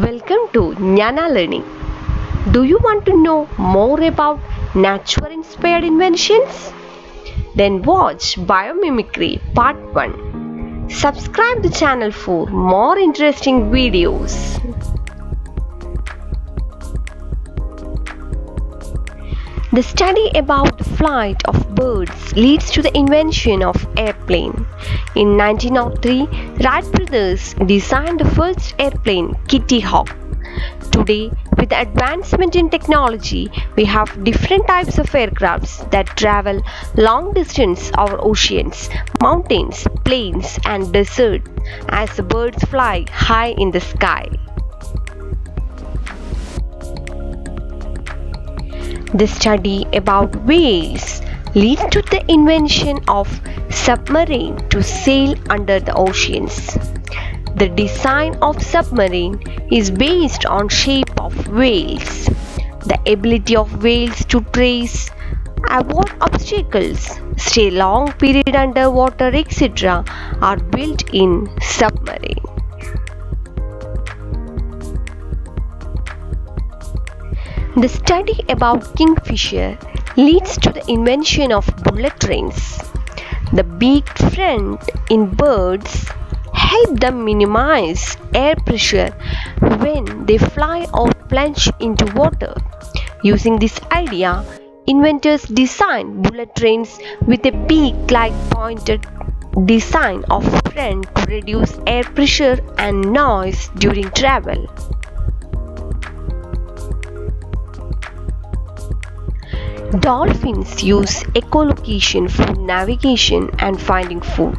Welcome to Jnanalearning. Do you want to know more about nature-inspired inventions? Then watch Biomimicry Part 1. Subscribe the channel for more interesting videos. The study about the flight of birds leads to the invention of airplane. In 1903, Wright brothers designed the first airplane, Kitty Hawk. Today, with the advancement in technology, we have different types of aircrafts that travel long distance over oceans, mountains, plains, and desert as the birds fly high in the sky. The study about whales leads to the invention of submarine to sail under the oceans. The design of submarine is based on shape of whales. The ability of whales to trace, avoid obstacles, stay long period underwater, etc. are built in submarine. The study about kingfisher leads to the invention of bullet trains. The beaked front in birds help them minimize air pressure when they fly or plunge into water. Using this idea, inventors designed bullet trains with a beak-like pointed design of front to reduce air pressure and noise during travel. Dolphins use echolocation for navigation and finding food.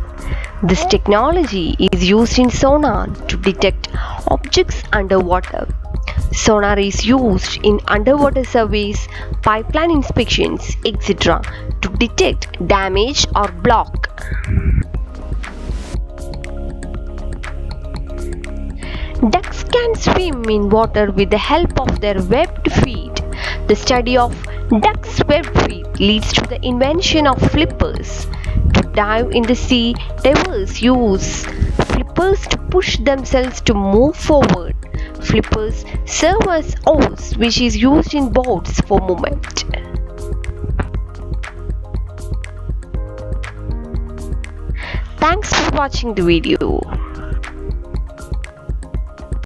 This technology is used in sonar to detect objects underwater. Sonar is used in underwater surveys, pipeline inspections, etc. to detect damage or block. Ducks can swim in water with the help of their webbed feet. The study of ducks' webbed feet leads to the invention of flippers. To dive in the sea, divers use flippers to push themselves to move forward. Flippers serve as oars, which is used in boats for movement. Thanks for watching the video.